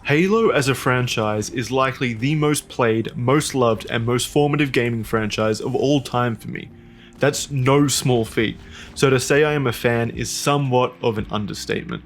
Halo as a franchise is likely the most played, most loved, and most formative gaming franchise of all time for me. That's no small feat, so to say I am a fan is somewhat of an understatement.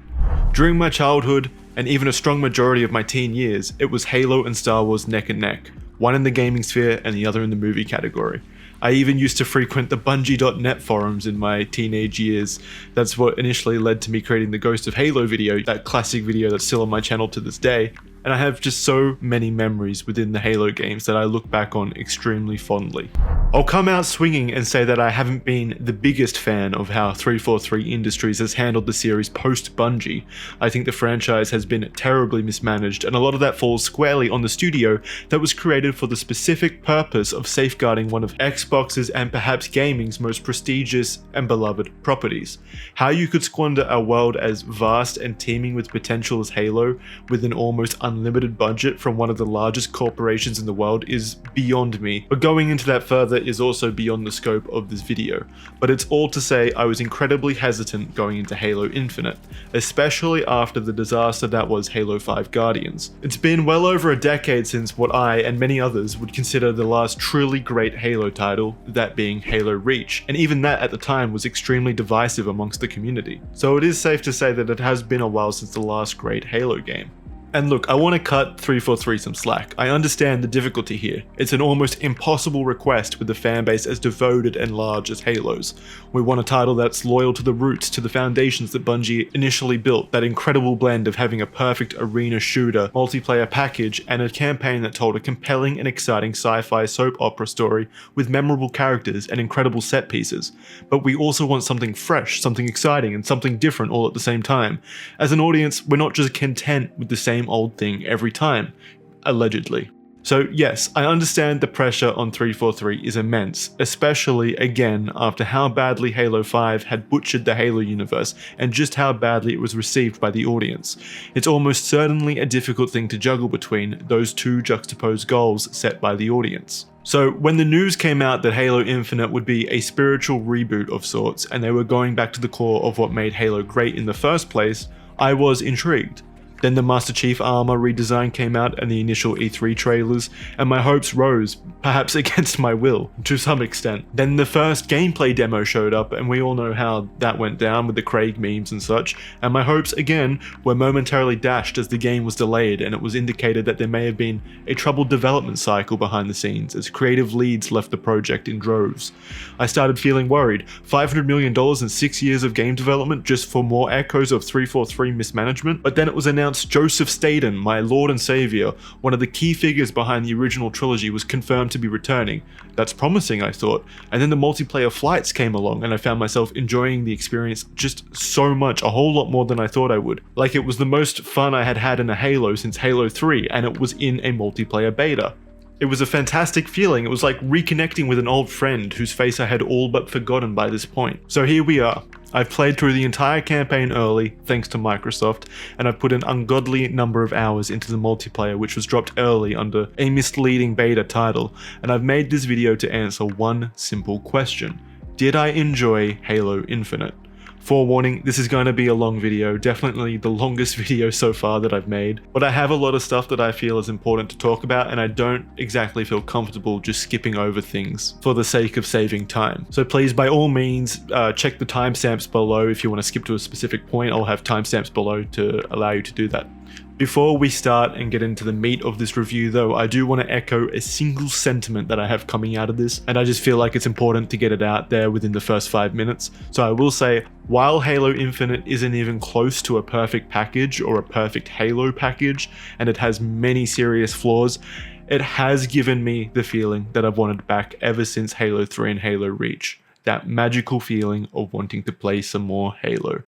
During my childhood, and even a strong majority of my teen years, it was Halo and Star Wars neck and neck, one in the gaming sphere and the other in the movie category. I even used to frequent the Bungie.net forums in my teenage years. That's what initially led to me creating the Ghost of Halo video, that classic video that's still on my channel to this day. And I have just so many memories within the Halo games that I look back on extremely fondly. I'll come out swinging and say that I haven't been the biggest fan of how 343 Industries has handled the series post-Bungie. I think the franchise has been terribly mismanaged, and a lot of that falls squarely on the studio that was created for the specific purpose of safeguarding one of Xbox's and perhaps gaming's most prestigious and beloved properties. How you could squander a world as vast and teeming with potential as Halo with an almost unlimited budget from one of the largest corporations in the world is beyond me, but going into that further is also beyond the scope of this video. But it's all to say I was incredibly hesitant going into Halo Infinite, especially after the disaster that was Halo 5 Guardians. It's been well over a decade since what I and many others would consider the last truly great Halo title, that being Halo Reach, and even that at the time was extremely divisive amongst the community. So it is safe to say that it has been a while since the last great Halo game. And look, I want to cut 343 some slack. I understand the difficulty here. It's an almost impossible request with a fanbase as devoted and large as Halo's. We want a title that's loyal to the roots, to the foundations that Bungie initially built, that incredible blend of having a perfect arena shooter, multiplayer package, and a campaign that told a compelling and exciting sci-fi soap opera story with memorable characters and incredible set pieces. But we also want something fresh, something exciting, and something different all at the same time. As an audience, we're not just content with the same old thing every time, allegedly. So yes, I understand the pressure on 343 is immense, especially again after how badly Halo 5 had butchered the Halo universe and just how badly it was received by the audience. It's almost certainly a difficult thing to juggle between those two juxtaposed goals set by the audience. So when the news came out that Halo Infinite would be a spiritual reboot of sorts and they were going back to the core of what made Halo great in the first place, I was intrigued. Then the Master Chief armour redesign came out and the initial E3 trailers, and my hopes rose, perhaps against my will, to some extent. Then the first gameplay demo showed up, and we all know how that went down with the Craig memes and such, and my hopes again were momentarily dashed as the game was delayed and it was indicated that there may have been a troubled development cycle behind the scenes as creative leads left the project in droves. I started feeling worried. $500 million in 6 years of game development just for more echoes of 343 mismanagement? But then it was announced Joseph Staten, my lord and savior, one of the key figures behind the original trilogy, was confirmed to be returning. That's promising, I thought. And then the multiplayer flights came along and I found myself enjoying the experience just so much, a whole lot more than I thought I would. Like it was the most fun I had had in a Halo since Halo 3, and it was in a multiplayer beta. It was a fantastic feeling. It was like reconnecting with an old friend whose face I had all but forgotten by this point. So here we are. I've played through the entire campaign early, thanks to Microsoft, and I've put an ungodly number of hours into the multiplayer, which was dropped early under a misleading beta title, and I've made this video to answer one simple question. Did I enjoy Halo Infinite? Forewarning, this is going to be a long video, definitely the longest video so far that I've made, but I have a lot of stuff that I feel is important to talk about and I don't exactly feel comfortable just skipping over things for the sake of saving time. So please, by all means, check the timestamps below if you want to skip to a specific point. I'll have timestamps below to allow you to do that. Before we start and get into the meat of this review though, I do want to echo a single sentiment that I have coming out of this, and I just feel like it's important to get it out there within the first 5 minutes. So I will say, while Halo Infinite isn't even close to a perfect package or a perfect Halo package, and it has many serious flaws, it has given me the feeling that I've wanted back ever since Halo 3 and Halo Reach. That magical feeling of wanting to play some more Halo.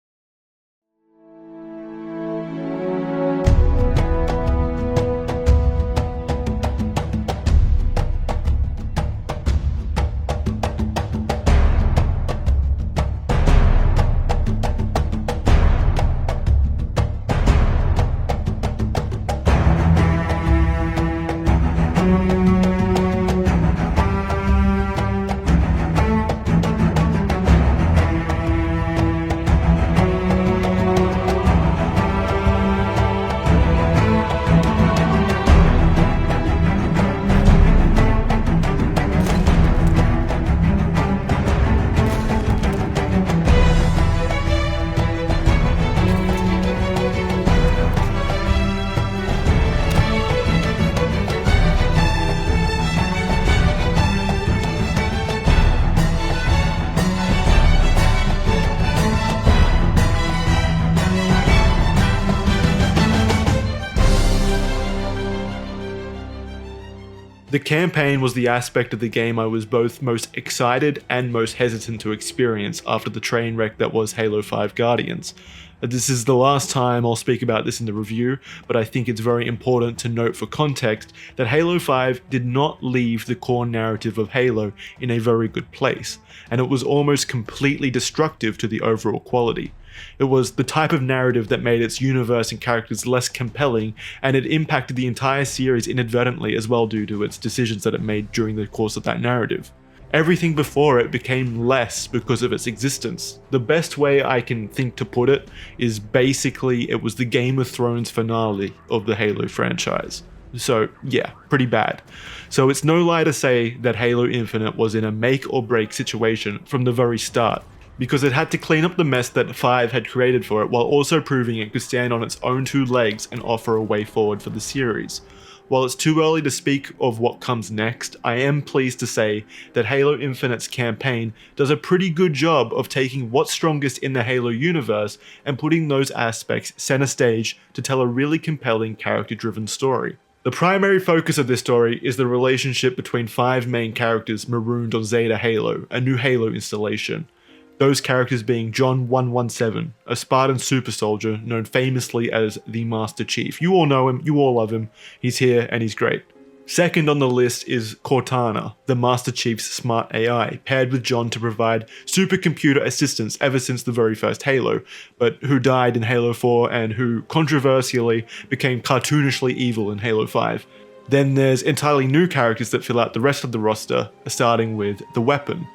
The campaign was the aspect of the game I was both most excited and most hesitant to experience after the train wreck that was Halo 5 Guardians. This is the last time I'll speak about this in the review, but I think it's very important to note for context that Halo 5 did not leave the core narrative of Halo in a very good place, and it was almost completely destructive to the overall quality. It was the type of narrative that made its universe and characters less compelling, and it impacted the entire series inadvertently as well due to its decisions that it made during the course of that narrative. Everything before it became less because of its existence. The best way I can think to put it is basically it was the Game of Thrones finale of the Halo franchise. So yeah, pretty bad. So it's no lie to say that Halo Infinite was in a make or break situation from the very start, because it had to clean up the mess that 5 had created for it while also proving it could stand on its own two legs and offer a way forward for the series. While it's too early to speak of what comes next, I am pleased to say that Halo Infinite's campaign does a pretty good job of taking what's strongest in the Halo universe and putting those aspects center stage to tell a really compelling character-driven story. The primary focus of this story is the relationship between 5 main characters marooned on Zeta Halo, a new Halo installation. Those characters being John 117, a Spartan super soldier known famously as the Master Chief. You all know him, you all love him, he's here and he's great. Second on the list is Cortana, the Master Chief's smart AI, paired with John to provide supercomputer assistance ever since the very first Halo, but who died in Halo 4 and who, controversially, became cartoonishly evil in Halo 5. Then there's entirely new characters that fill out the rest of the roster, starting with the Weapon,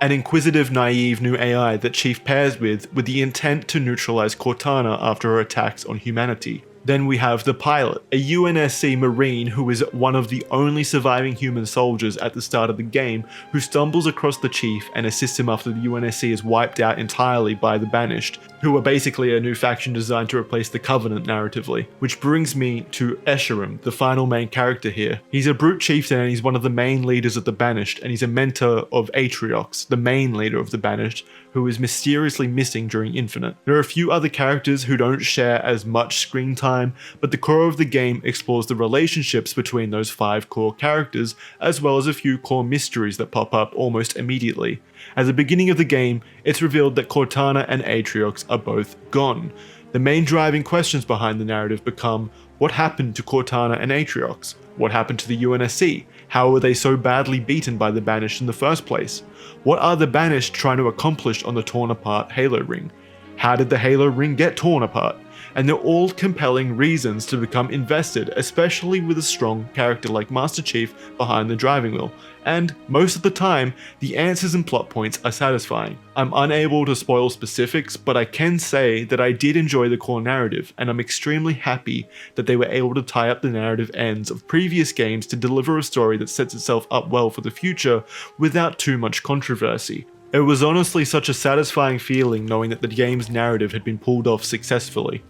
an inquisitive, naive new AI that Chief pairs with the intent to neutralize Cortana after her attacks on humanity. Then we have the Pilot, a UNSC Marine who is one of the only surviving human soldiers at the start of the game, who stumbles across the Chief and assists him after the UNSC is wiped out entirely by the Banished, who are basically a new faction designed to replace the Covenant narratively. Which brings me to Escharum, the final main character here. He's a brute chieftain and he's one of the main leaders of the Banished, and he's a mentor of Atriox, the main leader of the Banished, who is mysteriously missing during Infinite. There are a few other characters who don't share as much screen time, but the core of the game explores the relationships between those 5 core characters, as well as a few core mysteries that pop up almost immediately. At the beginning of the game, it's revealed that Cortana and Atriox are both gone. The main driving questions behind the narrative become: what happened to Cortana and Atriox? What happened to the UNSC? How were they so badly beaten by the Banished in the first place? What are the Banished trying to accomplish on the torn apart Halo ring? How did the Halo ring get torn apart? And they're all compelling reasons to become invested, especially with a strong character like Master Chief behind the driving wheel. And most of the time, the answers and plot points are satisfying. I'm unable to spoil specifics, but I can say that I did enjoy the core narrative, and I'm extremely happy that they were able to tie up the narrative ends of previous games to deliver a story that sets itself up well for the future without too much controversy. It was honestly such a satisfying feeling knowing that the game's narrative had been pulled off successfully.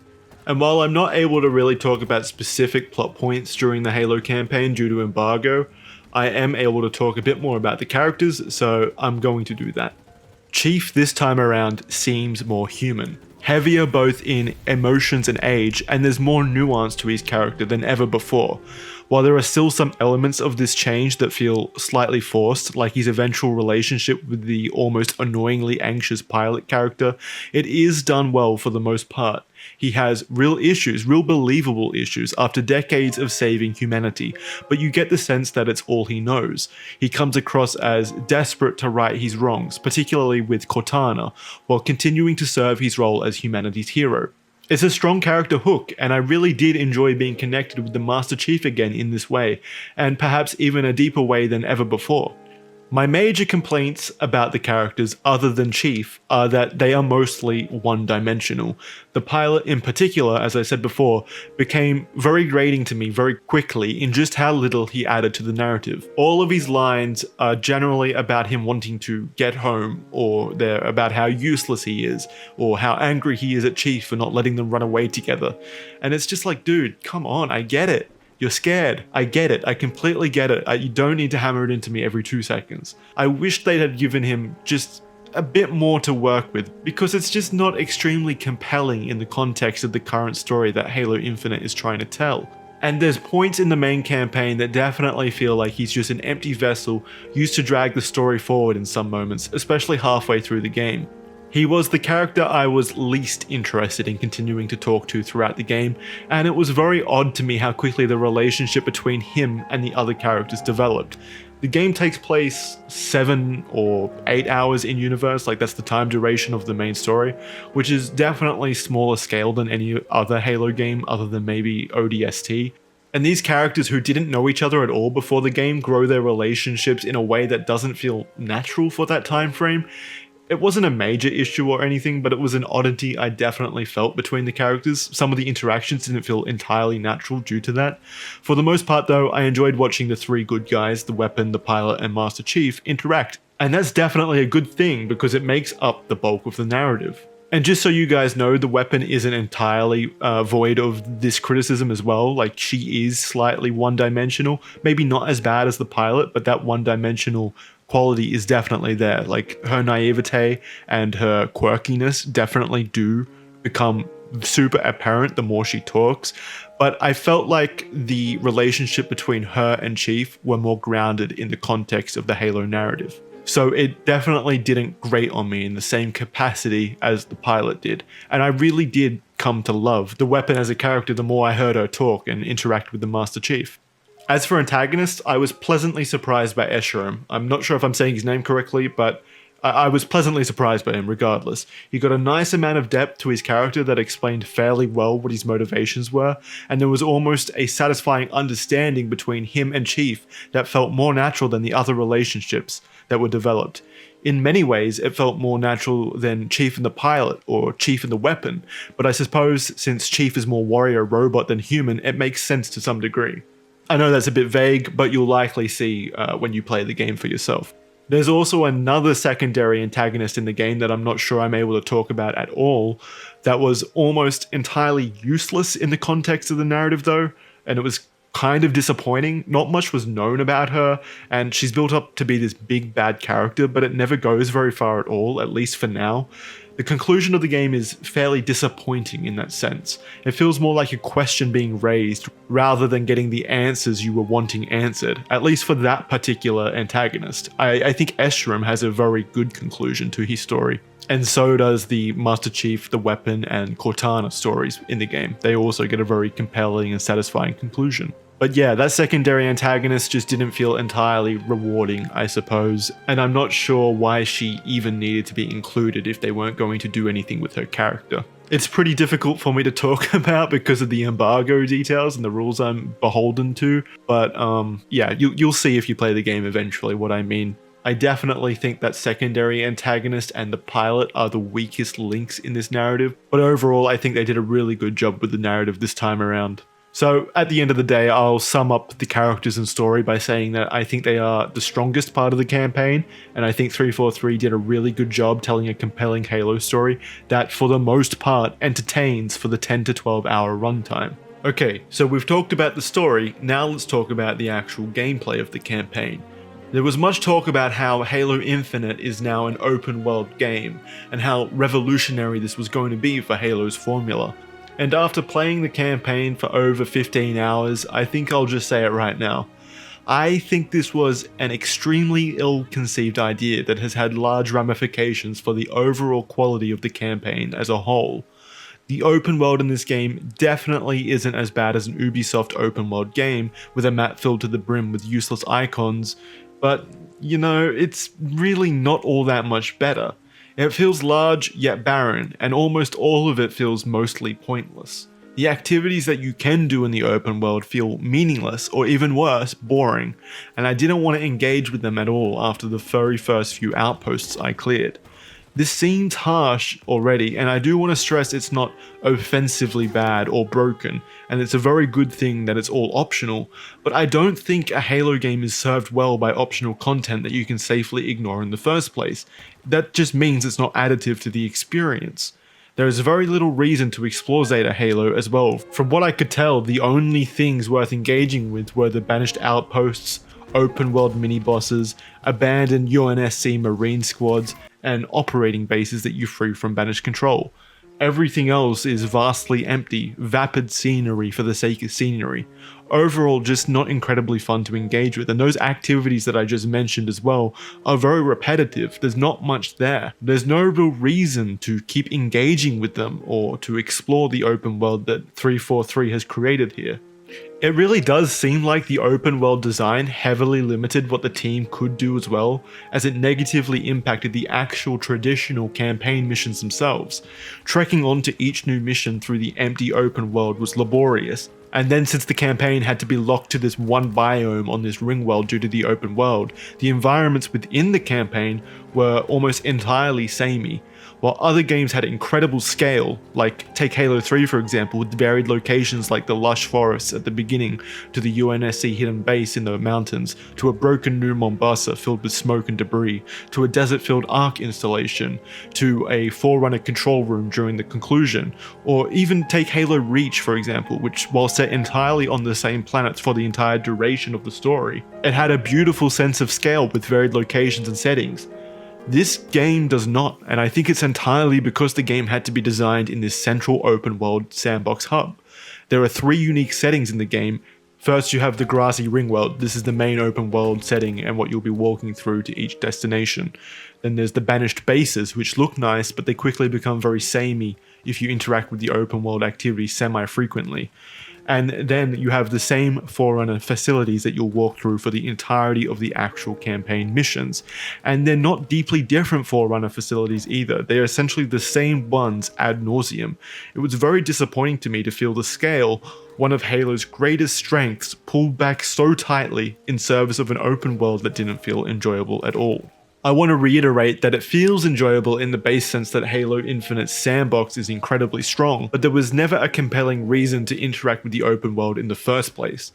And while I'm not able to really talk about specific plot points during the Halo campaign due to embargo, I am able to talk a bit more about the characters, so I'm going to do that. Chief this time around seems more human, heavier both in emotions and age, and there's more nuance to his character than ever before. While there are still some elements of this change that feel slightly forced, like his eventual relationship with the almost annoyingly anxious pilot character, it is done well for the most part. He has real issues, real believable issues, after decades of saving humanity, but you get the sense that it's all he knows. He comes across as desperate to right his wrongs, particularly with Cortana, while continuing to serve his role as humanity's hero. It's a strong character hook, and I really did enjoy being connected with the Master Chief again in this way, and perhaps even a deeper way than ever before. My major complaints about the characters other than Chief are that they are mostly one-dimensional. The pilot in particular, as I said before, became very grating to me very quickly in just how little he added to the narrative. All of his lines are generally about him wanting to get home, or they're about how useless he is, or how angry he is at Chief for not letting them run away together. And it's just like, dude, come on, I get it. You're scared. I get it. I completely get it. You don't need to hammer it into me every 2 seconds. I wish they had given him just a bit more to work with, because it's just not extremely compelling in the context of the current story that Halo Infinite is trying to tell. And there's points in the main campaign that definitely feel like he's just an empty vessel used to drag the story forward in some moments, especially halfway through the game. He was the character I was least interested in continuing to talk to throughout the game, and it was very odd to me how quickly the relationship between him and the other characters developed. The game takes place 7 or 8 hours in universe, like that's the time duration of the main story, which is definitely smaller scale than any other Halo game other than maybe ODST. And these characters who didn't know each other at all before the game grow their relationships in a way that doesn't feel natural for that time frame. It wasn't a major issue or anything, but it was an oddity I definitely felt between the characters. Some of the interactions didn't feel entirely natural due to that. For the most part though, I enjoyed watching the 3 good guys, the Weapon, the Pilot, and Master Chief, interact. And that's definitely a good thing because it makes up the bulk of the narrative. And just so you guys know, the Weapon isn't entirely void of this criticism as well. Like, she is slightly one-dimensional, maybe not as bad as the Pilot, but that one-dimensional quality is definitely there. Like, her naivete and her quirkiness definitely do become super apparent the more she talks, but I felt like the relationship between her and Chief were more grounded in the context of the Halo narrative. So it definitely didn't grate on me in the same capacity as the Pilot did, and I really did come to love the Weapon as a character the more I heard her talk and interact with the Master Chief. As for antagonists, I was pleasantly surprised by Escharum. I'm not sure if I'm saying his name correctly, but I was pleasantly surprised by him regardless. He got a nice amount of depth to his character that explained fairly well what his motivations were, and there was almost a satisfying understanding between him and Chief that felt more natural than the other relationships that were developed. In many ways, it felt more natural than Chief and the Pilot or Chief and the Weapon, but I suppose since Chief is more warrior robot than human, it makes sense to some degree. I know that's a bit vague, but you'll likely see when you play the game for yourself. There's also another secondary antagonist in the game that I'm not sure I'm able to talk about at all, that was almost entirely useless in the context of the narrative though, and it was kind of disappointing. Not much was known about her, and she's built up to be this big bad character, but it never goes very far at all, at least for now. The conclusion of the game is fairly disappointing in that sense. It feels more like a question being raised rather than getting the answers you were wanting answered, at least for that particular antagonist. I think Escharum has a very good conclusion to his story, and so does the Master Chief, the Weapon, and Cortana stories in the game. They also get a very compelling and satisfying conclusion. But yeah, that secondary antagonist just didn't feel entirely rewarding, I suppose, and I'm not sure why she even needed to be included if they weren't going to do anything with her character. It's pretty difficult for me to talk about because of the embargo details and the rules I'm beholden to, but yeah, you'll see if you play the game eventually what I mean. I definitely think that secondary antagonist and the Pilot are the weakest links in this narrative, but overall I think they did a really good job with the narrative this time around. So at the end of the day, I'll sum up the characters and story by saying that I think they are the strongest part of the campaign, and I think 343 did a really good job telling a compelling Halo story that for the most part entertains for the 10 to 12 hour runtime. Okay, so we've talked about the story, now let's talk about the actual gameplay of the campaign. There was much talk about how Halo Infinite is now an open world game, and how revolutionary this was going to be for Halo's formula. And after playing the campaign for over 15 hours, I think I'll just say it right now. I think this was an extremely ill-conceived idea that has had large ramifications for the overall quality of the campaign as a whole. The open world in this game definitely isn't as bad as an Ubisoft open world game with a map filled to the brim with useless icons, but, you know, it's really not all that much better. It feels large yet barren, and almost all of it feels mostly pointless. The activities that you can do in the open world feel meaningless, or even worse, boring, and I didn't want to engage with them at all after the very first few outposts I cleared. This seems harsh already, and I do want to stress it's not offensively bad or broken, and it's a very good thing that it's all optional, but I don't think a Halo game is served well by optional content that you can safely ignore in the first place. That just means it's not additive to the experience. There is very little reason to explore Zeta Halo as well. From what I could tell, the only things worth engaging with were the banished outposts, open world mini-bosses, abandoned UNSC marine squads, and operating bases that you free from banished control. Everything else is vastly empty, vapid scenery for the sake of scenery. Overall, just not incredibly fun to engage with, and those activities that I just mentioned as well are very repetitive. There's not much there. There's no real reason to keep engaging with them or to explore the open world that 343 has created here. It really does seem like the open world design heavily limited what the team could do as well, as it negatively impacted the actual traditional campaign missions themselves. Trekking onto each new mission through the empty open world was laborious, and then since the campaign had to be locked to this one biome on this ring world due to the open world, the environments within the campaign were almost entirely samey. While other games had incredible scale, like take Halo 3 for example, with varied locations like the lush forests at the beginning, to the UNSC hidden base in the mountains, to a broken New Mombasa filled with smoke and debris, to a desert-filled Ark installation, to a Forerunner control room during the conclusion, or even take Halo Reach for example, which while set entirely on the same planets for the entire duration of the story, it had a beautiful sense of scale with varied locations and settings. This game does not, and I think it's entirely because the game had to be designed in this central open world sandbox hub. There are 3 unique settings in the game. First, you have the grassy ring world. This is the main open world setting and what you'll be walking through to each destination. Then there's the banished bases, which look nice, but they quickly become very samey if you interact with the open world activities semi-frequently. And then you have the same Forerunner facilities that you'll walk through for the entirety of the actual campaign missions. And they're not deeply different Forerunner facilities either. They are essentially the same ones ad nauseum. It was very disappointing to me to feel the scale, one of Halo's greatest strengths, pulled back so tightly in service of an open world that didn't feel enjoyable at all. I want to reiterate that it feels enjoyable in the base sense that Halo Infinite's sandbox is incredibly strong, but there was never a compelling reason to interact with the open world in the first place.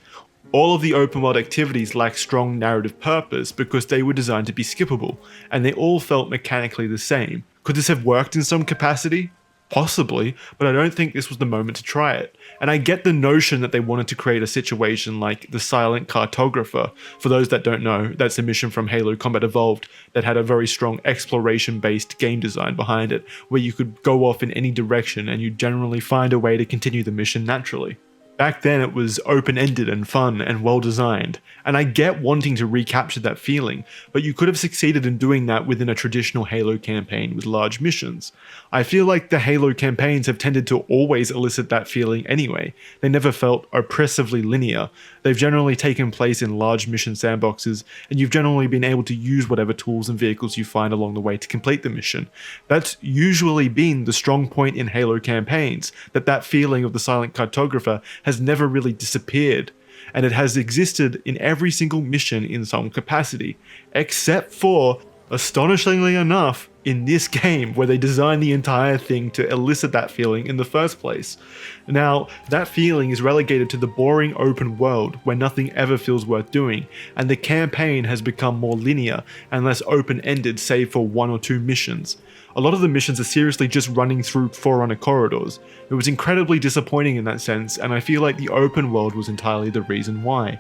All of the open world activities lack strong narrative purpose because they were designed to be skippable, and they all felt mechanically the same. Could this have worked in some capacity? Possibly, but I don't think this was the moment to try it. And I get the notion that they wanted to create a situation like the Silent Cartographer. For those that don't know, that's a mission from Halo Combat Evolved that had a very strong exploration-based game design behind it, where you could go off in any direction and you generally find a way to continue the mission naturally. Back then it was open-ended and fun and well-designed, and I get wanting to recapture that feeling, but you could have succeeded in doing that within a traditional Halo campaign with large missions. I feel like the Halo campaigns have tended to always elicit that feeling anyway. They never felt oppressively linear. They've generally taken place in large mission sandboxes, and you've generally been able to use whatever tools and vehicles you find along the way to complete the mission. That's usually been the strong point in Halo campaigns, that feeling of the Silent Cartographer has never really disappeared, and it has existed in every single mission in some capacity, except for, astonishingly enough, in this game where they designed the entire thing to elicit that feeling in the first place. Now, that feeling is relegated to the boring open world where nothing ever feels worth doing, and the campaign has become more linear and less open-ended save for 1 or 2 missions. A lot of the missions are seriously just running through Forerunner corridors. It was incredibly disappointing in that sense, and I feel like the open world was entirely the reason why.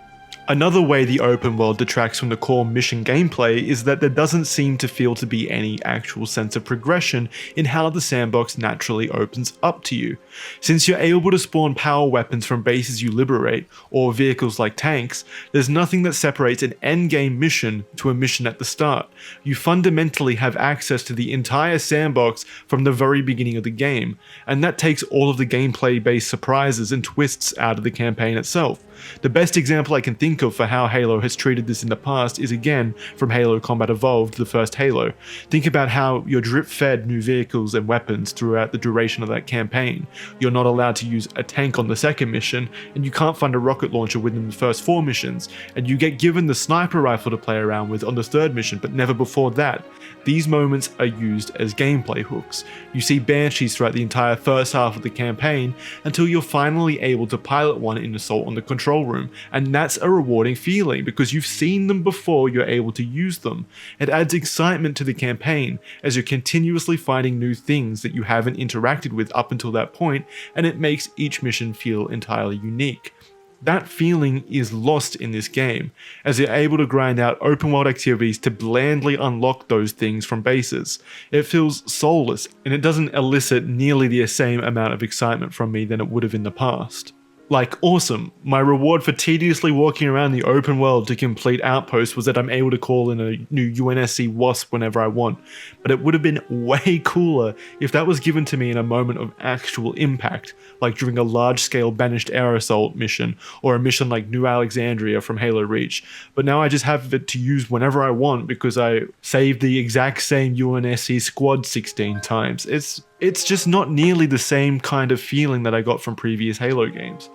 Another way the open world detracts from the core mission gameplay is that there doesn't seem to feel to be any actual sense of progression in how the sandbox naturally opens up to you. Since you're able to spawn power weapons from bases you liberate, or vehicles like tanks, there's nothing that separates an endgame mission to a mission at the start. You fundamentally have access to the entire sandbox from the very beginning of the game, and that takes all of the gameplay-based surprises and twists out of the campaign itself. The best example I can think of for how Halo has treated this in the past is again from Halo Combat Evolved, the first Halo. Think about how you're drip-fed new vehicles and weapons throughout the duration of that campaign. You're not allowed to use a tank on the second mission, and you can't find a rocket launcher within the first 4 missions, and you get given the sniper rifle to play around with on the 3rd mission, but never before that. These moments are used as gameplay hooks. You see Banshees throughout the entire first half of the campaign until you're finally able to pilot one in Assault on the control room, and that's a rewarding feeling because you've seen them before you're able to use them. It adds excitement to the campaign as you're continuously finding new things that you haven't interacted with up until that point, and it makes each mission feel entirely unique. That feeling is lost in this game, as you're able to grind out open world activities to blandly unlock those things from bases. It feels soulless, and it doesn't elicit nearly the same amount of excitement from me than it would have in the past. Like, awesome, my reward for tediously walking around the open world to complete outposts was that I'm able to call in a new UNSC WASP whenever I want, but it would have been way cooler if that was given to me in a moment of actual impact, like during a large-scale Banished Air Assault mission, or a mission like New Alexandria from Halo Reach, but now I just have it to use whenever I want because I saved the exact same UNSC squad 16 times. It's just not nearly the same kind of feeling that I got from previous Halo games.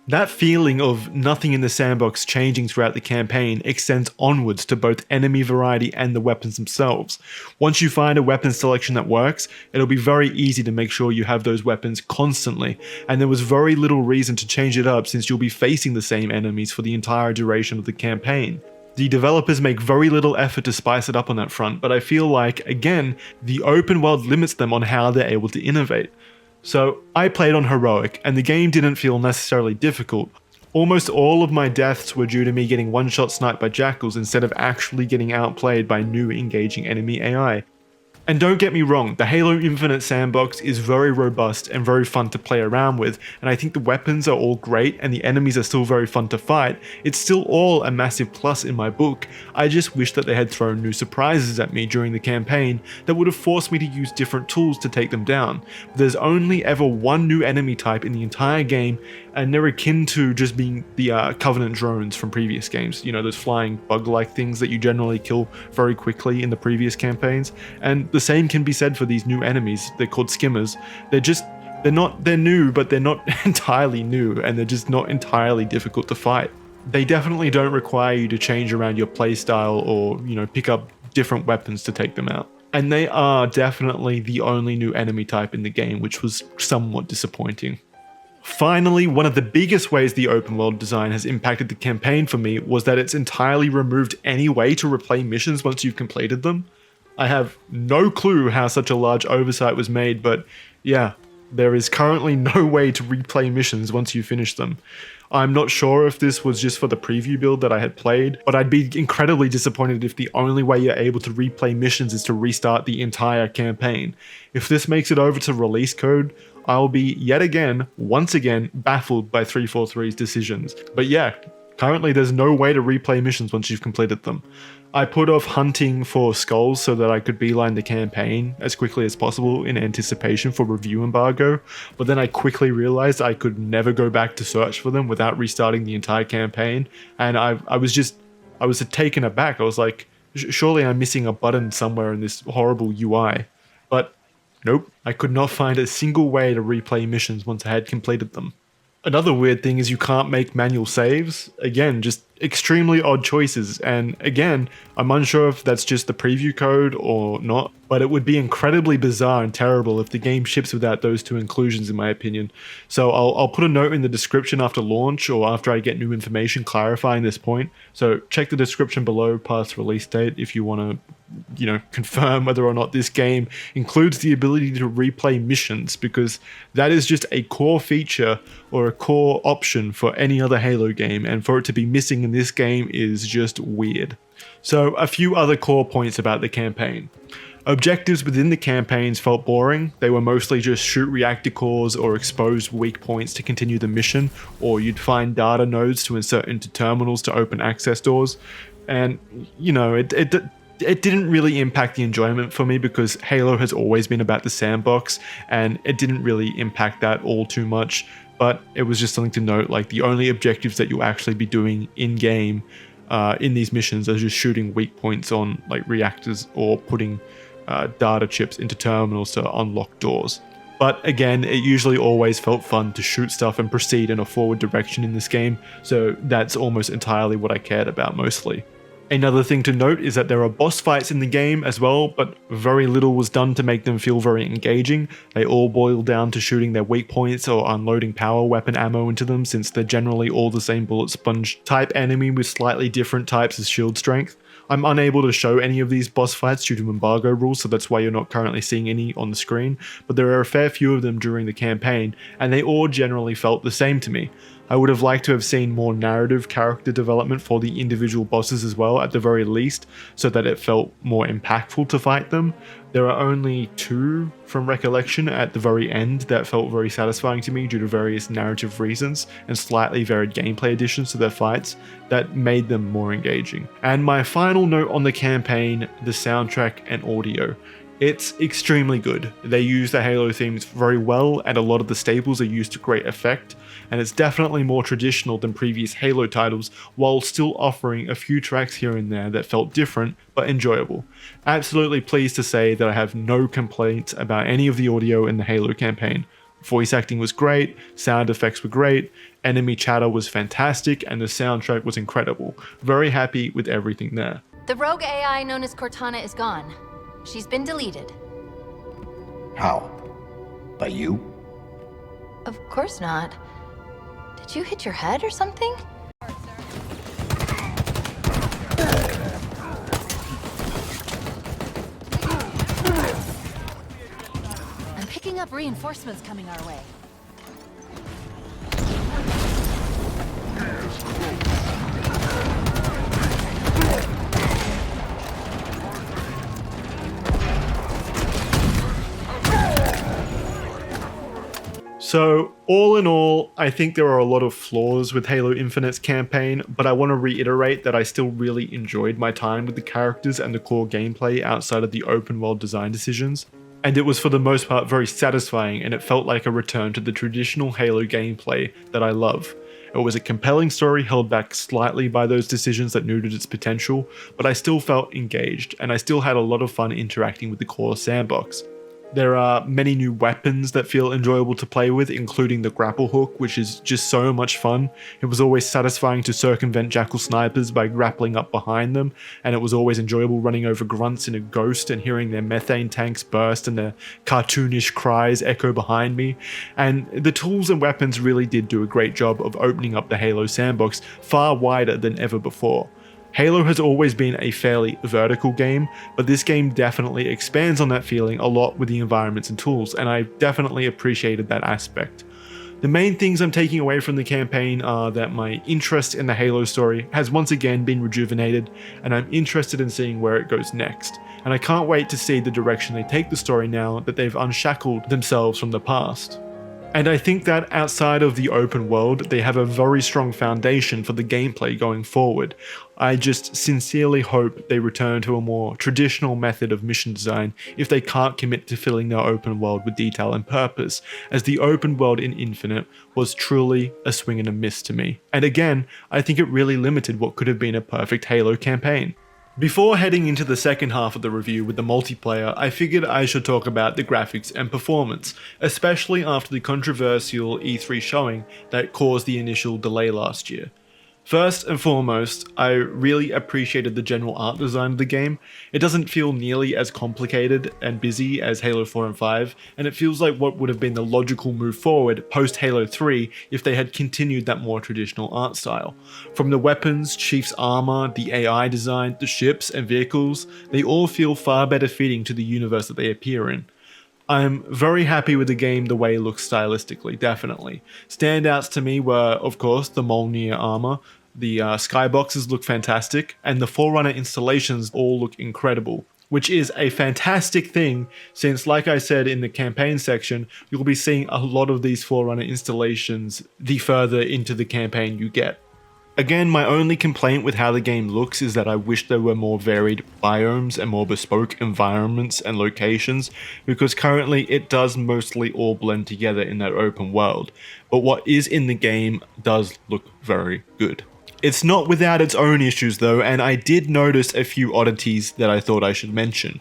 That feeling of nothing in the sandbox changing throughout the campaign extends onwards to both enemy variety and the weapons themselves. Once you find a weapon selection that works, it'll be very easy to make sure you have those weapons constantly, and there was very little reason to change it up since you'll be facing the same enemies for the entire duration of the campaign. The developers make very little effort to spice it up on that front, but I feel like, again, the open world limits them on how they're able to innovate. So I played on Heroic, and the game didn't feel necessarily difficult. Almost all of my deaths were due to me getting one-shot sniped by jackals instead of actually getting outplayed by new engaging enemy AI. And don't get me wrong, the Halo Infinite sandbox is very robust and very fun to play around with, and I think the weapons are all great and the enemies are still very fun to fight. It's still all a massive plus in my book. I just wish that they had thrown new surprises at me during the campaign that would have forced me to use different tools to take them down. But there's only ever one new enemy type in the entire game, and they're akin to just being the Covenant drones from previous games. You know, those flying bug-like things that you generally kill very quickly in the previous campaigns. And the same can be said for these new enemies. They're called skimmers. They're new, but they're not entirely new, and they're just not entirely difficult to fight. They definitely don't require you to change around your playstyle or, pick up different weapons to take them out. And they are definitely the only new enemy type in the game, which was somewhat disappointing. Finally, one of the biggest ways the open world design has impacted the campaign for me was that it's entirely removed any way to replay missions once you've completed them. I have no clue how such a large oversight was made, but yeah, there is currently no way to replay missions once you finish them. I'm not sure if this was just for the preview build that I had played, but I'd be incredibly disappointed if the only way you're able to replay missions is to restart the entire campaign. If this makes it over to release code, I'll be once again, baffled by 343's decisions. But yeah, currently there's no way to replay missions once you've completed them. I put off hunting for skulls so that I could beeline the campaign as quickly as possible in anticipation for review embargo, but then I quickly realized I could never go back to search for them without restarting the entire campaign, and I was taken aback. I was like, surely I'm missing a button somewhere in this horrible UI. But nope, I could not find a single way to replay missions once I had completed them. Another weird thing is you can't make manual saves. Again, just extremely odd choices, and again, I'm unsure if that's just the preview code or not, but it would be incredibly bizarre and terrible if the game ships without those two inclusions, in my opinion. So I'll put a note in the description after launch or after I get new information clarifying this point, so check the description below past release date if you want to confirm whether or not this game includes the ability to replay missions, because that is just a core feature or a core option for any other Halo game, and for it to be missing in this game is just weird. So a few other core points about the campaign. Objectives within the campaigns felt boring. They were mostly just shoot reactor cores or expose weak points to continue the mission, or you'd find data nodes to insert into terminals to open access doors. And it didn't really impact the enjoyment for me because Halo has always been about the sandbox, and it didn't really impact that all too much. But it was just something to note, like the only objectives that you'll actually be doing in-game in these missions are just shooting weak points on like reactors or putting data chips into terminals to unlock doors. But again, it usually always felt fun to shoot stuff and proceed in a forward direction in this game, so that's almost entirely what I cared about mostly. Another thing to note is that there are boss fights in the game as well, but very little was done to make them feel very engaging. They all boil down to shooting their weak points or unloading power weapon ammo into them, since they're generally all the same bullet sponge type enemy with slightly different types of shield strength. I'm unable to show any of these boss fights due to embargo rules, so that's why you're not currently seeing any on the screen, but there are a fair few of them during the campaign, and they all generally felt the same to me. I would have liked to have seen more narrative character development for the individual bosses as well, at the very least, so that it felt more impactful to fight them. There are only 2 from recollection at the very end that felt very satisfying to me due to various narrative reasons and slightly varied gameplay additions to their fights that made them more engaging. And my final note on the campaign, the soundtrack and audio. It's extremely good. They use the Halo themes very well, and a lot of the staples are used to great effect, and it's definitely more traditional than previous Halo titles, while still offering a few tracks here and there that felt different but enjoyable. Absolutely pleased to say that I have no complaints about any of the audio in the Halo campaign. Voice acting was great, sound effects were great, enemy chatter was fantastic, and the soundtrack was incredible. Very happy with everything there. The rogue AI known as Cortana is gone. She's been deleted. How? By you? Of course not. Did you hit your head or something? I'm picking up reinforcements coming our way. So, all in all, I think there are a lot of flaws with Halo Infinite's campaign, but I want to reiterate that I still really enjoyed my time with the characters and the core gameplay outside of the open world design decisions, and it was for the most part very satisfying, and it felt like a return to the traditional Halo gameplay that I love. It was a compelling story held back slightly by those decisions that neutered its potential, but I still felt engaged, and I still had a lot of fun interacting with the core sandbox. There are many new weapons that feel enjoyable to play with, including the grapple hook, which is just so much fun. It was always satisfying to circumvent Jackal snipers by grappling up behind them, and it was always enjoyable running over grunts in a ghost and hearing their methane tanks burst and their cartoonish cries echo behind me. And the tools and weapons really did do a great job of opening up the Halo sandbox far wider than ever before. Halo has always been a fairly vertical game, but this game definitely expands on that feeling a lot with the environments and tools, and I definitely appreciated that aspect. The main things I'm taking away from the campaign are that my interest in the Halo story has once again been rejuvenated, and I'm interested in seeing where it goes next, and I can't wait to see the direction they take the story now that they've unshackled themselves from the past. And I think that outside of the open world, they have a very strong foundation for the gameplay going forward. I just sincerely hope they return to a more traditional method of mission design if they can't commit to filling their open world with detail and purpose, as the open world in Infinite was truly a swing and a miss to me. And again, I think it really limited what could have been a perfect Halo campaign. Before heading into the second half of the review with the multiplayer, I figured I should talk about the graphics and performance, especially after the controversial E3 showing that caused the initial delay last year. First and foremost, I really appreciated the general art design of the game. It doesn't feel nearly as complicated and busy as Halo 4 and 5, and it feels like what would have been the logical move forward post Halo 3 if they had continued that more traditional art style. From the weapons, Chief's armor, the AI design, the ships and vehicles, they all feel far better fitting to the universe that they appear in. I'm very happy with the game the way it looks stylistically, definitely. Standouts to me were, of course, the Mjolnir armor, the skyboxes look fantastic, and the Forerunner installations all look incredible, which is a fantastic thing since, like I said in the campaign section, you'll be seeing a lot of these Forerunner installations the further into the campaign you get. Again, my only complaint with how the game looks is that I wish there were more varied biomes and more bespoke environments and locations, because currently it does mostly all blend together in that open world, but what is in the game does look very good. It's not without its own issues though, and I did notice a few oddities that I thought I should mention.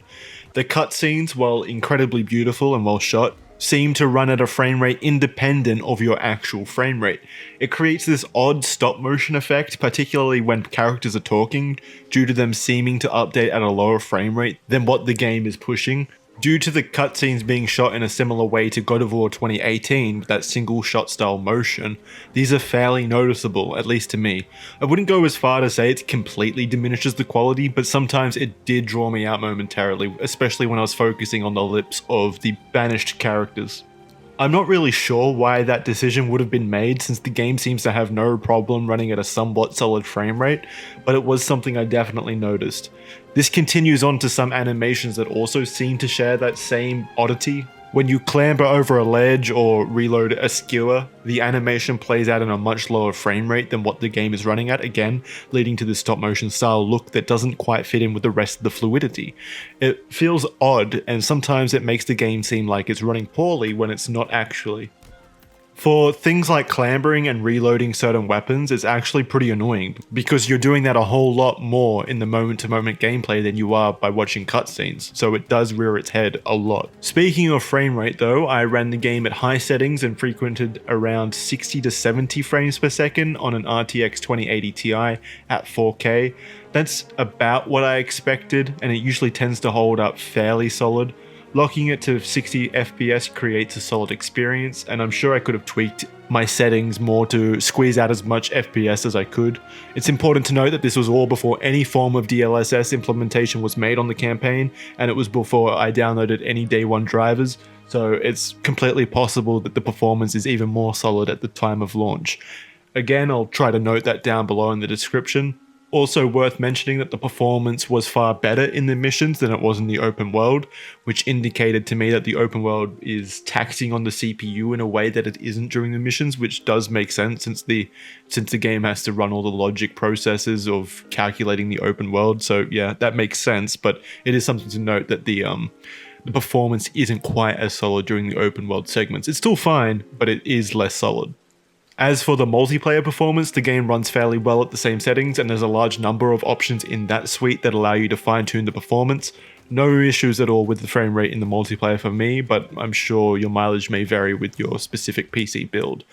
The cutscenes, while incredibly beautiful and well shot, seem to run at a frame rate independent of your actual frame rate. It creates this odd stop motion effect, particularly when characters are talking, due to them seeming to update at a lower frame rate than what the game is pushing. Due to the cutscenes being shot in a similar way to God of War 2018 with that single shot style motion, these are fairly noticeable, at least to me. I wouldn't go as far to say it completely diminishes the quality, but sometimes it did draw me out momentarily, especially when I was focusing on the lips of the banished characters. I'm not really sure why that decision would have been made, since the game seems to have no problem running at a somewhat solid frame rate, but it was something I definitely noticed. This continues on to some animations that also seem to share that same oddity. When you clamber over a ledge or reload a skewer, the animation plays out in a much lower frame rate than what the game is running at, again, leading to this stop motion style look that doesn't quite fit in with the rest of the fluidity. It feels odd, and sometimes it makes the game seem like it's running poorly when it's not actually. For things like clambering and reloading certain weapons, it's actually pretty annoying, because you're doing that a whole lot more in the moment-to-moment gameplay than you are by watching cutscenes, so it does rear its head a lot. Speaking of frame rate though, I ran the game at high settings and frequented around 60 to 70 frames per second on an RTX 2080 Ti at 4K. That's about what I expected, and it usually tends to hold up fairly solid. Locking it to 60 FPS creates a solid experience, and I'm sure I could have tweaked my settings more to squeeze out as much FPS as I could. It's important to note that this was all before any form of DLSS implementation was made on the campaign, and it was before I downloaded any day one drivers, so it's completely possible that the performance is even more solid at the time of launch. Again, I'll try to note that down below in the description. Also worth mentioning that the performance was far better in the missions than it was in the open world, which indicated to me that the open world is taxing on the CPU in a way that it isn't during the missions, which does make sense since the game has to run all the logic processes of calculating the open world. So yeah, that makes sense, but it is something to note that the performance isn't quite as solid during the open world segments. It's still fine, but it is less solid. As for the multiplayer performance, the game runs fairly well at the same settings, and there's a large number of options in that suite that allow you to fine-tune the performance. No issues at all with the frame rate in the multiplayer for me, but I'm sure your mileage may vary with your specific PC build.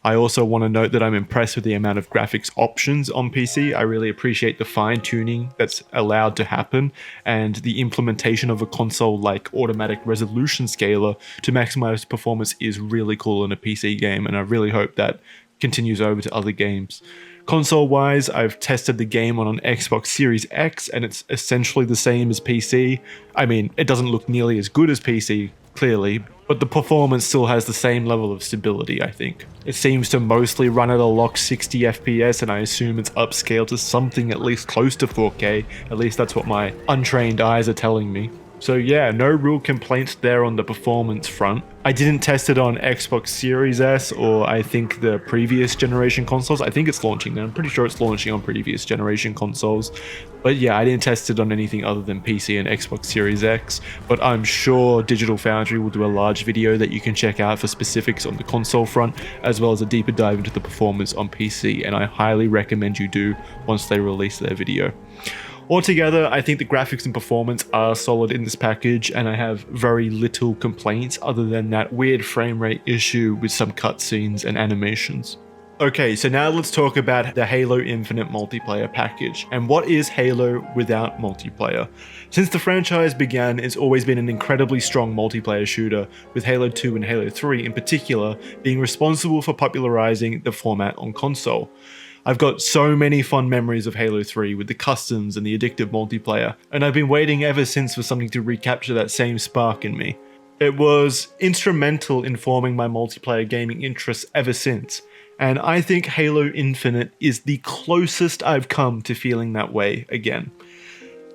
I also want to note that I'm impressed with the amount of graphics options on PC. I really appreciate the fine-tuning that's allowed to happen, and the implementation of a console-like automatic resolution scaler to maximize performance is really cool in a PC game, and I really hope that continues over to other games. Console-wise, I've tested the game on an Xbox Series X, and it's essentially the same as PC. I mean, it doesn't look nearly as good as PC, clearly, but the performance still has the same level of stability, I think. It seems to mostly run at a locked 60 FPS, and I assume it's upscaled to something at least close to 4K, at least that's what my untrained eyes are telling me. So yeah, no real complaints there on the performance front. I didn't test it on Xbox Series S or I think the previous generation consoles. I think it's launching now. I'm pretty sure it's launching on previous generation consoles. But yeah, I didn't test it on anything other than PC and Xbox Series X. But I'm sure Digital Foundry will do a large video that you can check out for specifics on the console front, as well as a deeper dive into the performance on PC. And I highly recommend you do once they release their video. Altogether, I think the graphics and performance are solid in this package, and I have very little complaints other than that weird frame rate issue with some cutscenes and animations. Okay, so now let's talk about the Halo Infinite multiplayer package. And what is Halo without multiplayer? Since the franchise began, it's always been an incredibly strong multiplayer shooter, with Halo 2 and Halo 3 in particular being responsible for popularizing the format on console. I've got so many fond memories of Halo 3 with the customs and the addictive multiplayer, and I've been waiting ever since for something to recapture that same spark in me. It was instrumental in forming my multiplayer gaming interests ever since, and I think Halo Infinite is the closest I've come to feeling that way again.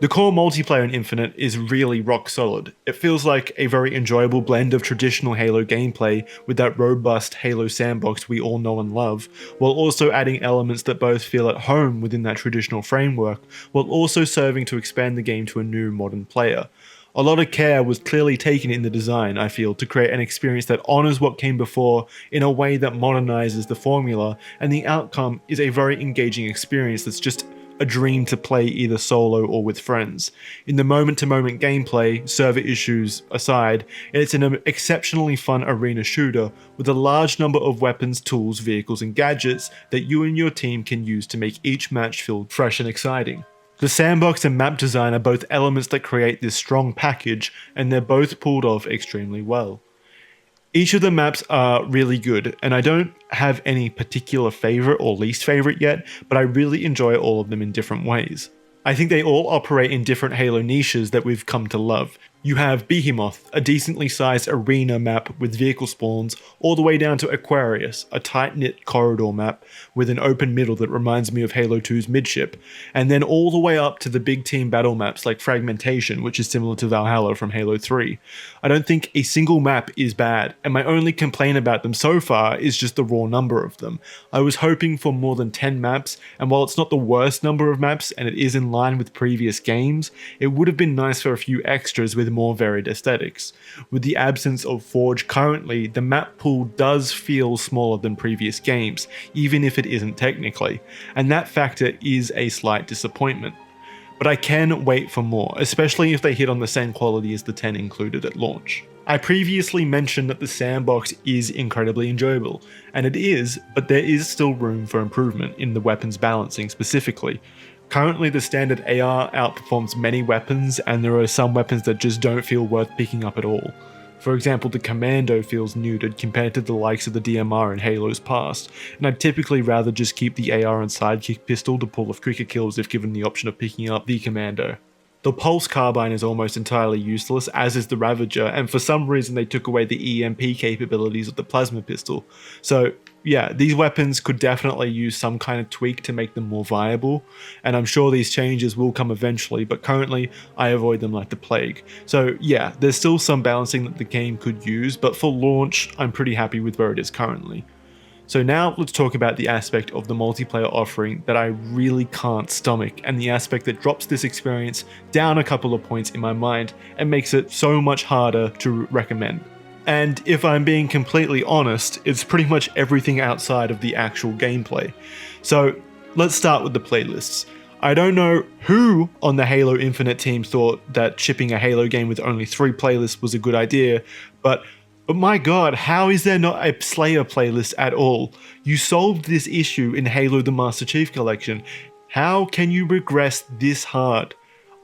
The core multiplayer in Infinite is really rock solid. It feels like a very enjoyable blend of traditional Halo gameplay with that robust Halo sandbox we all know and love, while also adding elements that both feel at home within that traditional framework, while also serving to expand the game to a new modern player. A lot of care was clearly taken in the design, I feel, to create an experience that honors what came before in a way that modernizes the formula, and the outcome is a very engaging experience that's just a dream to play either solo or with friends. In the moment-to-moment gameplay, server issues aside, it's an exceptionally fun arena shooter with a large number of weapons, tools, vehicles, and gadgets that you and your team can use to make each match feel fresh and exciting. The sandbox and map design are both elements that create this strong package, and they're both pulled off extremely well. Each of the maps are really good, and I don't have any particular favorite or least favorite yet, but I really enjoy all of them in different ways. I think they all operate in different Halo niches that we've come to love. You have Behemoth, a decently sized arena map with vehicle spawns, all the way down to Aquarius, a tight-knit corridor map with an open middle that reminds me of Halo 2's midship, and then all the way up to the big team battle maps like Fragmentation, which is similar to Valhalla from Halo 3. I don't think a single map is bad, and my only complaint about them so far is just the raw number of them. I was hoping for more than 10 maps, and while it's not the worst number of maps and it is in line with previous games, it would have been nice for a few extras with more varied aesthetics. With the absence of Forge currently, the map pool does feel smaller than previous games, even if it isn't technically, and that factor is a slight disappointment. But I can wait for more, especially if they hit on the same quality as the 10 included at launch. I previously mentioned that the sandbox is incredibly enjoyable, and it is, but there is still room for improvement in the weapons balancing specifically. Currently the standard AR outperforms many weapons, and there are some weapons that just don't feel worth picking up at all. For example, the Commando feels neutered compared to the likes of the DMR in Halo's past, and I'd typically rather just keep the AR and sidekick pistol to pull off quicker kills if given the option of picking up the Commando. The Pulse Carbine is almost entirely useless, as is the Ravager, and for some reason they took away the EMP capabilities of the Plasma Pistol. So yeah, these weapons could definitely use some kind of tweak to make them more viable, and I'm sure these changes will come eventually, but currently I avoid them like the plague. So yeah, there's still some balancing that the game could use, but for launch, I'm pretty happy with where it is currently. So now let's talk about the aspect of the multiplayer offering that I really can't stomach, and the aspect that drops this experience down a couple of points in my mind and makes it so much harder to recommend. And if I'm being completely honest, it's pretty much everything outside of the actual gameplay. So let's start with the playlists. I don't know who on the Halo Infinite team thought that shipping a Halo game with only 3 playlists was a good idea, but my god, how is there not a Slayer playlist at all? You solved this issue in Halo the Master Chief Collection. How can you regress this hard?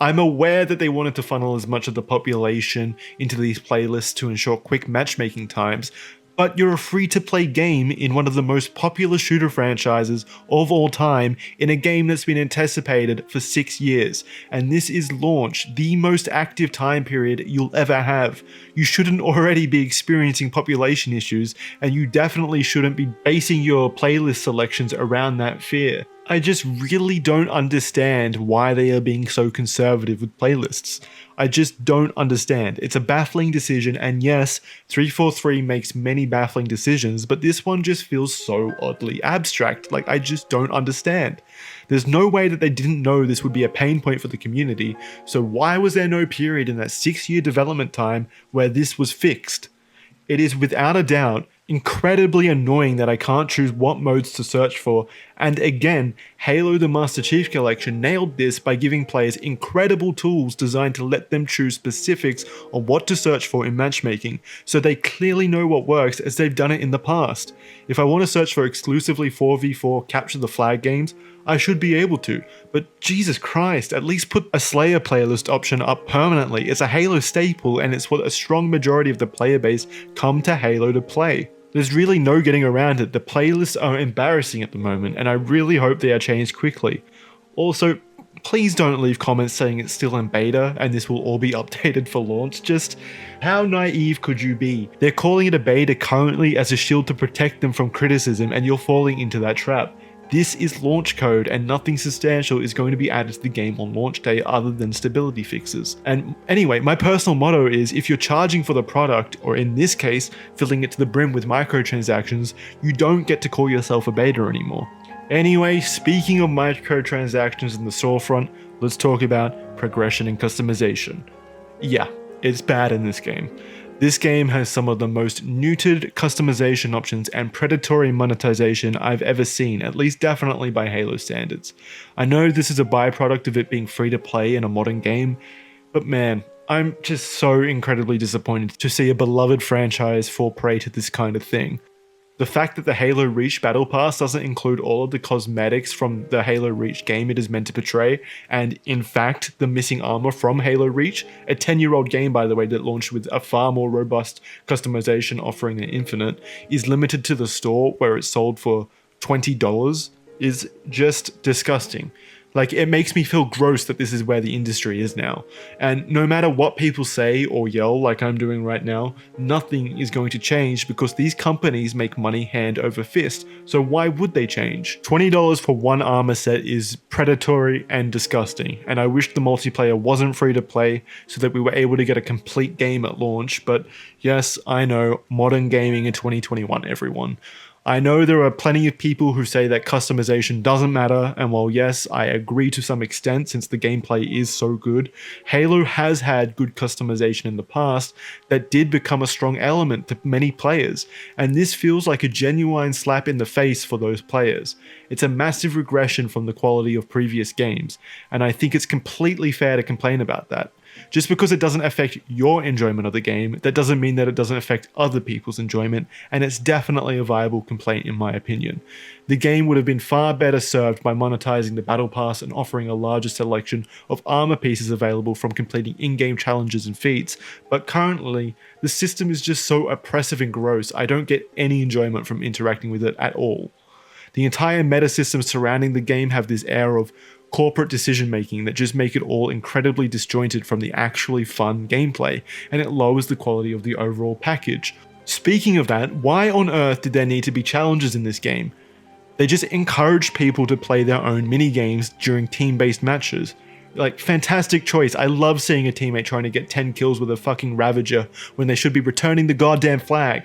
I'm aware that they wanted to funnel as much of the population into these playlists to ensure quick matchmaking times, but you're a free-to-play game in one of the most popular shooter franchises of all time in a game that's been anticipated for 6 years, and this is launch, the most active time period you'll ever have. You shouldn't already be experiencing population issues, and you definitely shouldn't be basing your playlist selections around that fear. I just really don't understand why they are being so conservative with playlists. I just don't understand. It's a baffling decision, and yes, 343 makes many baffling decisions, but this one just feels so oddly abstract. Like, I just don't understand. There's no way that they didn't know this would be a pain point for the community, so why was there no period in that 6-year development time where this was fixed? It is without a doubt incredibly annoying that I can't choose what modes to search for, and again, Halo the Master Chief Collection nailed this by giving players incredible tools designed to let them choose specifics on what to search for in matchmaking, so they clearly know what works as they've done it in the past. If I want to search for exclusively 4v4 capture the flag games, I should be able to, but Jesus Christ, at least put a Slayer playlist option up permanently. It's a Halo staple, and it's what a strong majority of the player base come to Halo to play. There's really no getting around it. The playlists are embarrassing at the moment, and I really hope they are changed quickly. Also, please don't leave comments saying it's still in beta and this will all be updated for launch. Just how naive could you be? They're calling it a beta currently as a shield to protect them from criticism, and you're falling into that trap. This is launch code, and nothing substantial is going to be added to the game on launch day other than stability fixes. And anyway, my personal motto is, if you're charging for the product, or in this case, filling it to the brim with microtransactions, you don't get to call yourself a beta anymore. Anyway, speaking of microtransactions in the storefront, let's talk about progression and customization. Yeah, it's bad in this game. This game has some of the most neutered customization options and predatory monetization I've ever seen, at least definitely by Halo standards. I know this is a byproduct of it being free to play in a modern game, but man, I'm just so incredibly disappointed to see a beloved franchise fall prey to this kind of thing. The fact that the Halo Reach Battle Pass doesn't include all of the cosmetics from the Halo Reach game it is meant to portray, and in fact, the missing armor from Halo Reach, a 10-year-old game by the way that launched with a far more robust customization offering than Infinite, is limited to the store where it's sold for $20, is just disgusting. Like, it makes me feel gross that this is where the industry is now. And no matter what people say or yell like I'm doing right now, nothing is going to change because these companies make money hand over fist. So why would they change? $20 for one armor set is predatory and disgusting. And I wish the multiplayer wasn't free to play so that we were able to get a complete game at launch. But yes, I know, modern gaming in 2021, everyone. I know there are plenty of people who say that customization doesn't matter, and while yes, I agree to some extent since the gameplay is so good, Halo has had good customization in the past that did become a strong element to many players, and this feels like a genuine slap in the face for those players. It's a massive regression from the quality of previous games, and I think it's completely fair to complain about that. Just because it doesn't affect your enjoyment of the game, that doesn't mean that it doesn't affect other people's enjoyment, and it's definitely a viable complaint in my opinion. The game would have been far better served by monetizing the battle pass and offering a larger selection of armor pieces available from completing in-game challenges and feats, but currently, the system is just so oppressive and gross, I don't get any enjoyment from interacting with it at all. The entire meta systems surrounding the game have this air of corporate decision making that just make it all incredibly disjointed from the actually fun gameplay, and it lowers the quality of the overall package. Speaking of that, why on earth did there need to be challenges in this game? They just encouraged people to play their own mini games during team-based matches. Like, fantastic choice. I love seeing a teammate trying to get 10 kills with a fucking Ravager when they should be returning the goddamn flag.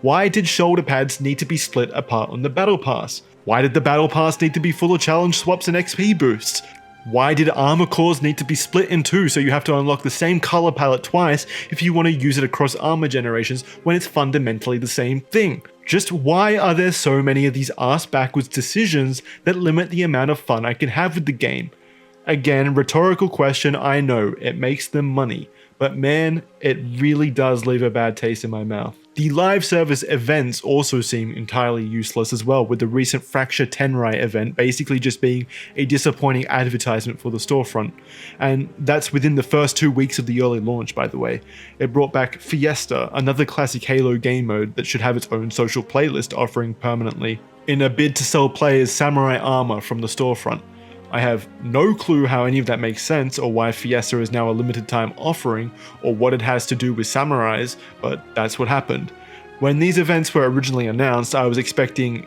Why did shoulder pads need to be split apart on the battle pass? Why did the battle pass need to be full of challenge swaps and XP boosts? Why did armor cores need to be split in two so you have to unlock the same color palette twice if you want to use it across armor generations when it's fundamentally the same thing? Just why are there so many of these ass-backwards decisions that limit the amount of fun I can have with the game? Again, rhetorical question, I know, it makes them money, but man, it really does leave a bad taste in my mouth. The live service events also seem entirely useless as well, with the recent Fracture Tenrai event basically just being a disappointing advertisement for the storefront. And that's within the first 2 weeks of the early launch, by the way. It brought back Fiesta, another classic Halo game mode that should have its own social playlist offering permanently, in a bid to sell players samurai armor from the storefront. I have no clue how any of that makes sense or why Fiesta is now a limited time offering or what it has to do with samurais, but that's what happened. When these events were originally announced, I was expecting,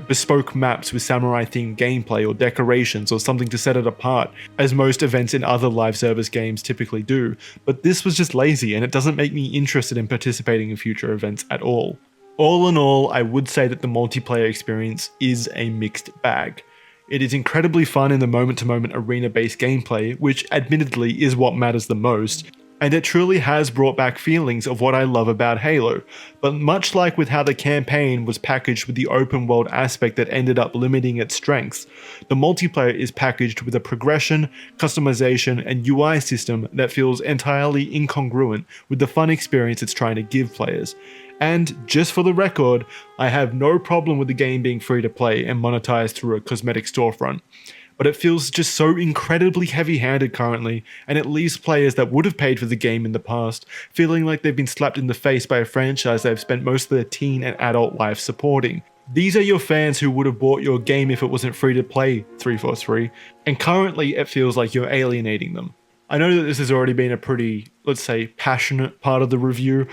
bespoke maps with samurai themed gameplay or decorations or something to set it apart, as most events in other live service games typically do, but this was just lazy and it doesn't make me interested in participating in future events at all. All in all, I would say that the multiplayer experience is a mixed bag. It is incredibly fun in the moment-to-moment arena-based gameplay, which admittedly is what matters the most, and it truly has brought back feelings of what I love about Halo, but much like with how the campaign was packaged with the open world aspect that ended up limiting its strengths, the multiplayer is packaged with a progression, customization, and UI system that feels entirely incongruent with the fun experience it's trying to give players. And just for the record, I have no problem with the game being free to play and monetized through a cosmetic storefront. But it feels just so incredibly heavy-handed currently, and it leaves players that would have paid for the game in the past feeling like they've been slapped in the face by a franchise they've spent most of their teen and adult life supporting. These are your fans who would have bought your game if it wasn't free to play, 343, and currently it feels like you're alienating them. I know that this has already been a pretty, let's say, passionate part of the review,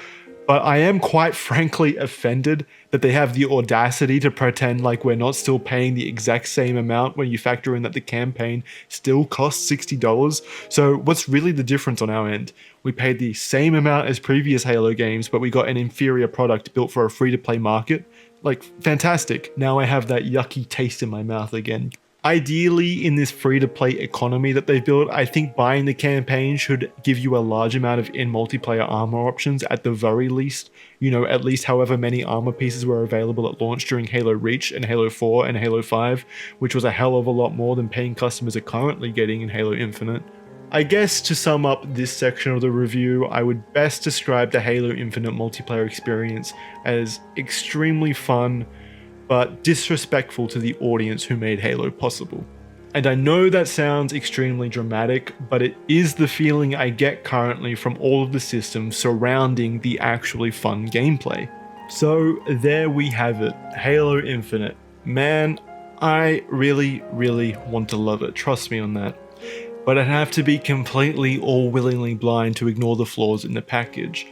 but I am quite frankly offended that they have the audacity to pretend like we're not still paying the exact same amount when you factor in that the campaign still costs $60. So what's really the difference on our end? We paid the same amount as previous Halo games, but we got an inferior product built for a free-to-play market? Like, fantastic. Now I have that yucky taste in my mouth again. Ideally, in this free-to-play economy that they've built, I think buying the campaign should give you a large amount of in-multiplayer armor options at the very least. At least however many armor pieces were available at launch during Halo Reach and Halo 4 and Halo 5, which was a hell of a lot more than paying customers are currently getting in Halo Infinite. I guess to sum up this section of the review, I would best describe the Halo Infinite multiplayer experience as extremely fun, but disrespectful to the audience who made Halo possible. And I know that sounds extremely dramatic, but it is the feeling I get currently from all of the systems surrounding the actually fun gameplay. So there we have it, Halo Infinite. Man, I really, really want to love it, trust me on that. But I'd have to be completely or willingly blind to ignore the flaws in the package.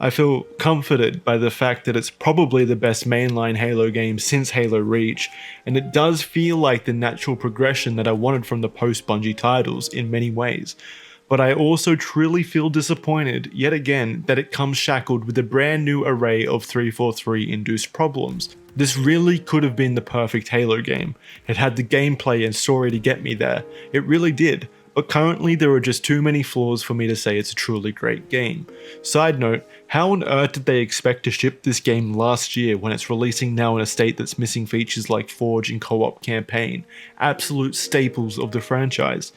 I feel comforted by the fact that it's probably the best mainline Halo game since Halo Reach, and it does feel like the natural progression that I wanted from the post-Bungie titles in many ways. But I also truly feel disappointed, yet again, that it comes shackled with a brand new array of 343 induced problems. This really could have been the perfect Halo game. It had the gameplay and story to get me there. It really did. But currently there are just too many flaws for me to say it's a truly great game. Side note, how on earth did they expect to ship this game last year when it's releasing now in a state that's missing features like Forge and co-op campaign, absolute staples of the franchise?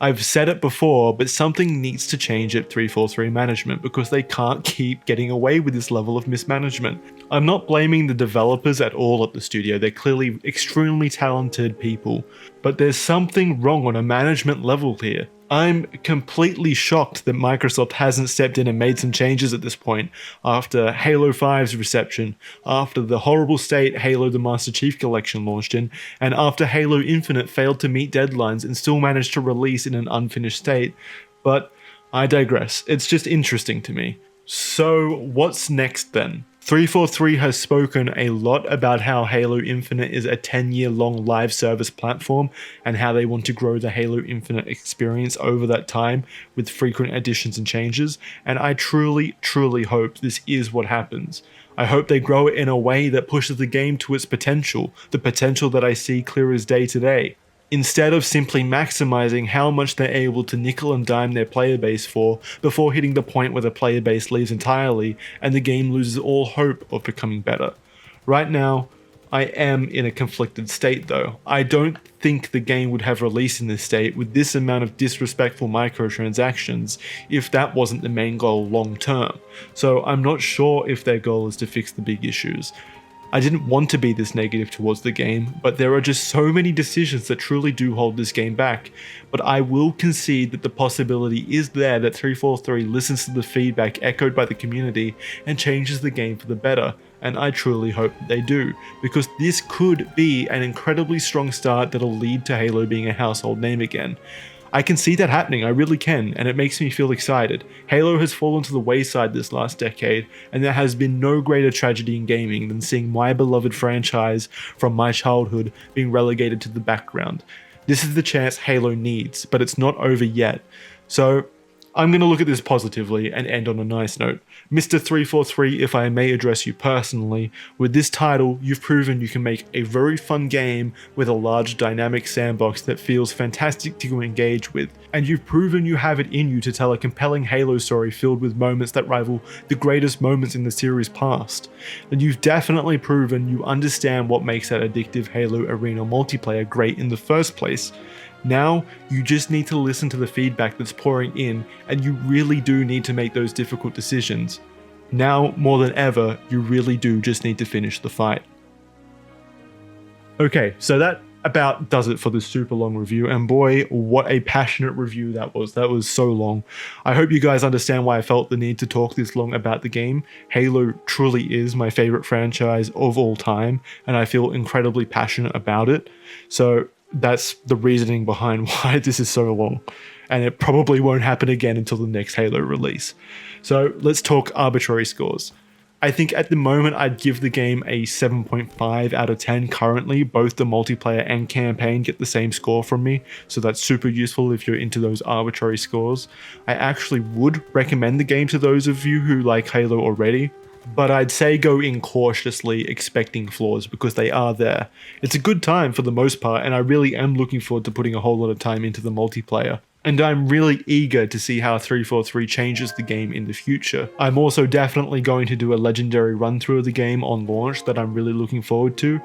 I've said it before, but something needs to change at 343 management because they can't keep getting away with this level of mismanagement. I'm not blaming the developers at all at the studio, they're clearly extremely talented people, but there's something wrong on a management level here. I'm completely shocked that Microsoft hasn't stepped in and made some changes at this point, after Halo 5's reception, after the horrible state Halo the Master Chief Collection launched in, and after Halo Infinite failed to meet deadlines and still managed to release in an unfinished state. But I digress, it's just interesting to me. So what's next then? 343 has spoken a lot about how Halo Infinite is a 10-year-long live service platform and how they want to grow the Halo Infinite experience over that time with frequent additions and changes, and I truly, truly hope this is what happens. I hope they grow it in a way that pushes the game to its potential, the potential that I see clear as day today, instead of simply maximizing how much they're able to nickel and dime their player base for before hitting the point where the player base leaves entirely and the game loses all hope of becoming better. Right now, I am in a conflicted state though. I don't think the game would have released in this state with this amount of disrespectful microtransactions if that wasn't the main goal long term. So I'm not sure if their goal is to fix the big issues. I didn't want to be this negative towards the game, but there are just so many decisions that truly do hold this game back. But I will concede that the possibility is there that 343 listens to the feedback echoed by the community and changes the game for the better, and I truly hope that they do, because this could be an incredibly strong start that'll lead to Halo being a household name again. I can see that happening, I really can, and it makes me feel excited. Halo has fallen to the wayside this last decade, and there has been no greater tragedy in gaming than seeing my beloved franchise from my childhood being relegated to the background. This is the chance Halo needs, but it's not over yet. So I'm going to look at this positively and end on a nice note. Mr. 343, if I may address you personally, with this title, you've proven you can make a very fun game with a large dynamic sandbox that feels fantastic to engage with, and you've proven you have it in you to tell a compelling Halo story filled with moments that rival the greatest moments in the series past. And you've definitely proven you understand what makes that addictive Halo Arena multiplayer great in the first place. Now, you just need to listen to the feedback that's pouring in, and you really do need to make those difficult decisions. Now, more than ever, you really do just need to finish the fight. Okay, so that about does it for this super long review, and boy, what a passionate review that was. That was so long. I hope you guys understand why I felt the need to talk this long about the game. Halo truly is my favorite franchise of all time, and I feel incredibly passionate about it. So that's the reasoning behind why this is so long, and it probably won't happen again until the next Halo release. So let's talk arbitrary scores. I think at the moment I'd give the game a 7.5 out of 10 currently. Both the multiplayer and campaign get the same score from me, so that's super useful if you're into those arbitrary scores. I actually would recommend the game to those of you who like Halo already, but I'd say go in cautiously expecting flaws because they are there. It's a good time for the most part, and I really am looking forward to putting a whole lot of time into the multiplayer. And I'm really eager to see how 343 changes the game in the future. I'm also definitely going to do a legendary run through of the game on launch that I'm really looking forward to.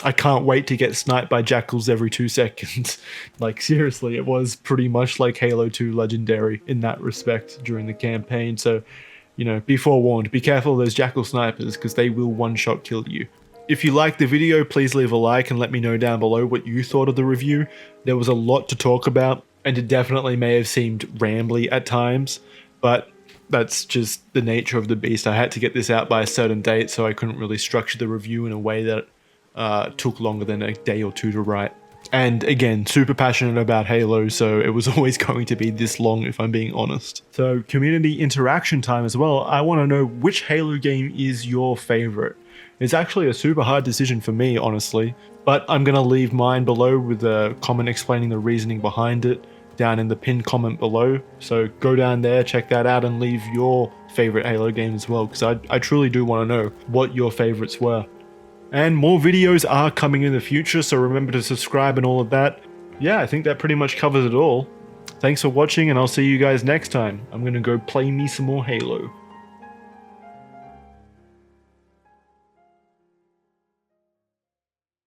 I can't wait to get sniped by jackals every 2 seconds. Like seriously, it was pretty much like Halo 2 Legendary in that respect during the campaign, so you know, be forewarned, be careful of those jackal snipers because they will one-shot kill you. If you liked the video, please leave a like and let me know down below what you thought of the review. There was a lot to talk about, and it definitely may have seemed rambly at times, but that's just the nature of the beast. I had to get this out by a certain date, so I couldn't really structure the review in a way that took longer than a day or two to write. And again, super passionate about Halo, so it was always going to be this long if I'm being honest. So community interaction time as well. I want to know which Halo game is your favorite. It's actually a super hard decision for me, honestly, but I'm going to leave mine below with a comment explaining the reasoning behind it down in the pinned comment below. So go down there, check that out, and leave your favorite Halo game as well, because I truly do want to know what your favorites were. And more videos are coming in the future, so remember to subscribe and all of that. Yeah, I think that pretty much covers it all. Thanks for watching, and I'll see you guys next time. I'm gonna go play me some more Halo.